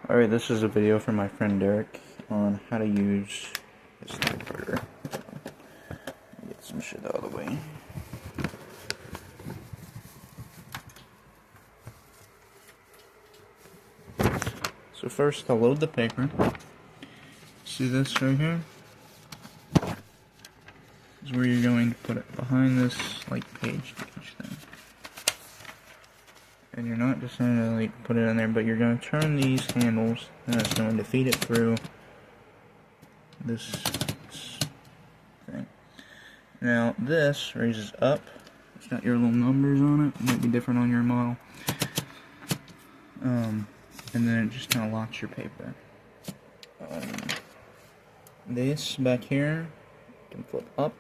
Alright, this is a video from my friend Derrick on how to use his typewriter. Get some shit out of the way. So first, I'll load the paper. See this right here? This is where you're going to put it behind this like page thing. And you're not just going to like put it in there, but you're going to turn these handles, and it's going to feed it through this thing. Now this raises up. It's got your little numbers on it. It might be different on your model. And then it just kind of locks your paper. This back here can flip up,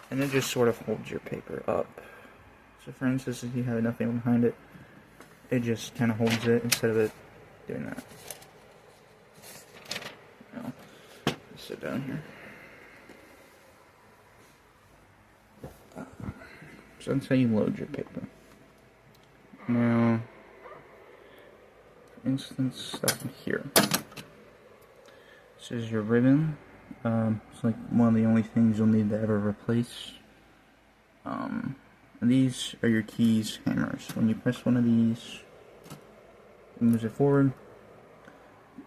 and it just sort of holds your paper up. So for instance, if you have nothing behind it, it just kind of holds it instead of it doing that. Now, let's sit down here. So that's how you load your paper. Now, for instance, stuff in here. This is your ribbon. It's like one of the only things you'll need to ever replace. And these are your keys hammers. When you press one of these, it moves it forward.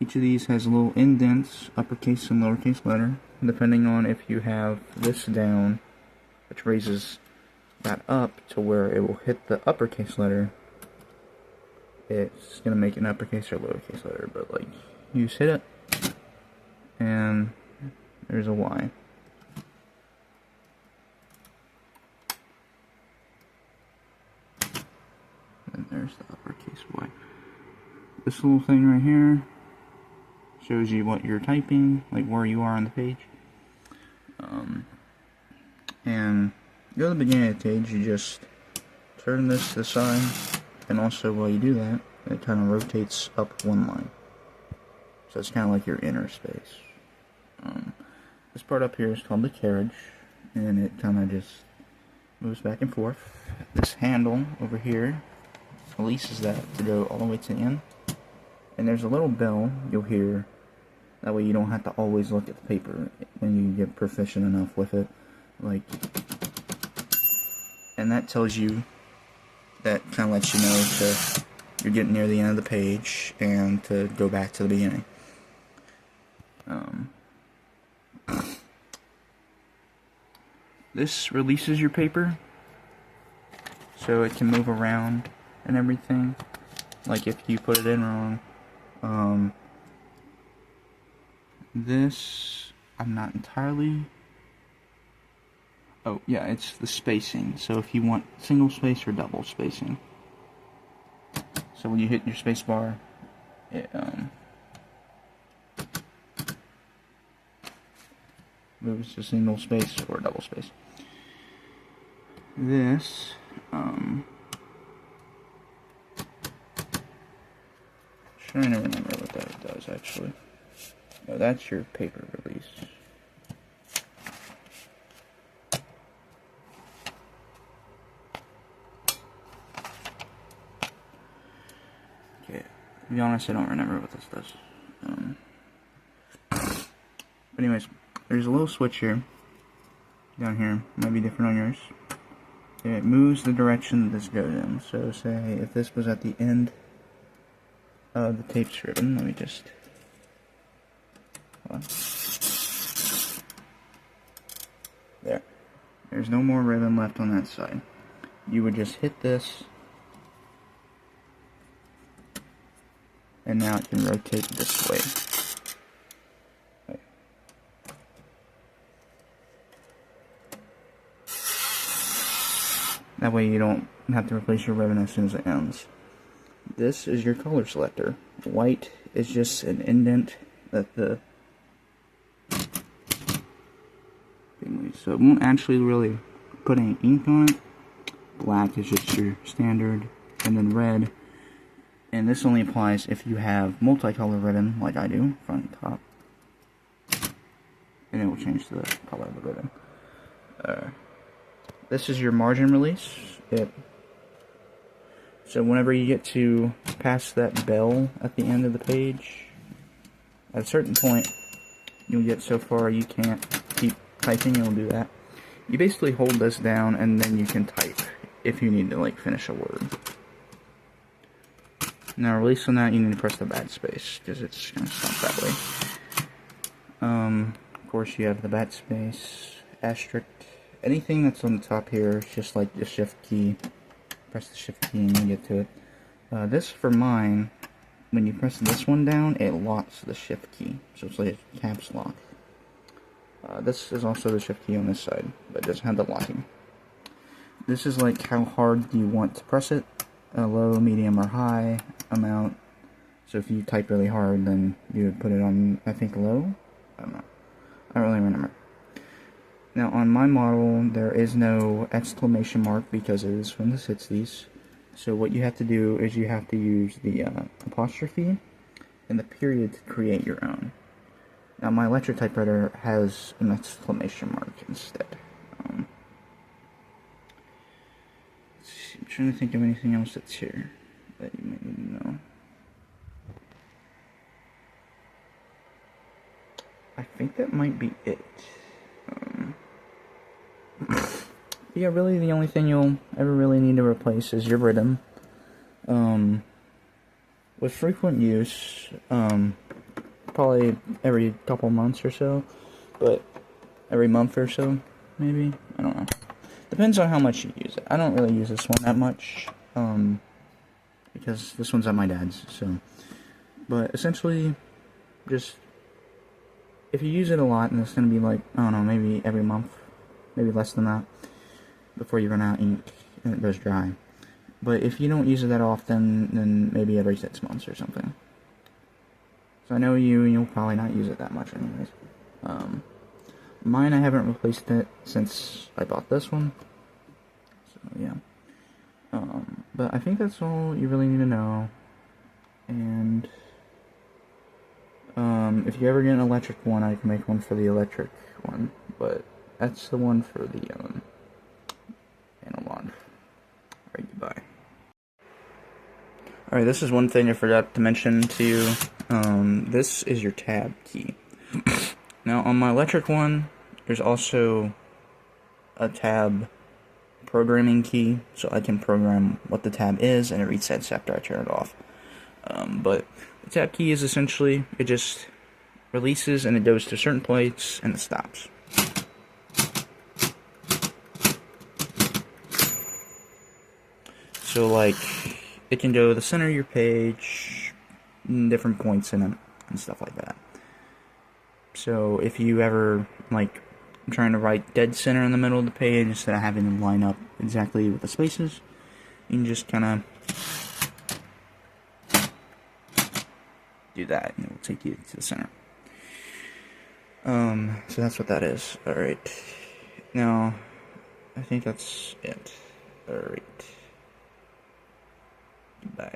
Each of these has little indents, uppercase and lowercase letter, depending on if you have this down, which raises that up to where it will hit the uppercase letter. It's going to make an uppercase or lowercase letter, but like, you just hit it, and there's a Y. And there's the uppercase Y. This little thing right here shows you what you're typing, like where you are on the page. And go to the beginning of the page, you just turn this to the side, and also while you do that, it kind of rotates up one line. So it's kind of like your inner space. This part up here is called the carriage, and it kind of just moves back and forth. This handle over here releases that to go all the way to the end. And there's a little bell you'll hear. That way you don't have to always look at the paper when you get proficient enough with it. Like, and that tells you, that kind of lets you know you're getting near the end of the page and to go back to the beginning. This releases your paper so it can move around and everything, like if you put it in wrong. This, I'm not entirely, oh yeah, it's the spacing, so if you want single space or double spacing. So when you hit your space bar, it moves to single space or double space. This, trying to remember what that does actually. No, that's your paper release. Okay, to be honest, I don't remember what this does. But anyways, there's a little switch here, down here, might be different on yours. It moves the direction that this goes in. So say if this was at the end of the tape ribbon, let me just, hold on. There's no more ribbon left on that side. You would just hit this, and now it can rotate this way. That way you don't have to replace your ribbon as soon as it ends. This is your color selector. White is just an indent that the thing leaves. So it won't actually really put any ink on it. Black is just your standard. And then red. And this only applies if you have multicolor ribbon, like I do, front and top. And it will change the color of the ribbon. This is your margin release. So whenever you get to past that bell at the end of the page, at a certain point, you'll get so far you can't keep typing, you'll do that. You basically hold this down and then you can type if you need to like finish a word. Now release on that, you need to press the backspace because it's going to stop that way. Of course you have the backspace, asterisk, anything that's on the top here is just like the shift key. Press the shift key and you get to it. This for mine, when you press this one down, it locks the shift key, so it's like a caps lock. This is also the shift key on this side, but it doesn't have the locking. This is like how hard you want to press it, low, medium, or high amount. So if you type really hard, then you would put it on, I think, low? I don't know. I don't really remember. Now on my model, there is no exclamation mark because it is from the 60s. So what you have to do is you have to use the apostrophe and the period to create your own. Now my electric typewriter has an exclamation mark instead. Let's see, I'm trying to think of anything else that's here that you may need to know. I think that might be it. Yeah, really the only thing you'll ever really need to replace is your rhythm. With frequent use, probably every couple months or so, but every month or so, maybe? I don't know. Depends on how much you use it. I don't really use this one that much, because this one's at my dad's, so. But essentially, just, if you use it a lot, and it's going to be like, I don't know, maybe every month, maybe less than that, before you run out of ink and it goes dry. But if you don't use it that often, then maybe every 6 months or something. So I know you'll probably not use it that much anyways. Mine, I haven't replaced it since I bought this one. So yeah. But I think that's all you really need to know. And if you ever get an electric one, I can make one for the electric one. But that's the one for the analog. Alright, goodbye. Alright, this is one thing I forgot to mention to you. This is your tab key. Now, on my electric one, there's also a tab programming key, so I can program what the tab is, and it resets after I turn it off. But the tab key is essentially, it just releases and it goes to a certain place, and it stops. So, like, it can go to the center of your page, different points in it, and stuff like that. So, if you ever, like, I'm trying to write dead center in the middle of the page instead of having them line up exactly with the spaces, you can just kind of do that, and it will take you to the center. So that's what that is. Alright. Now, I think that's it. Alright. Bye.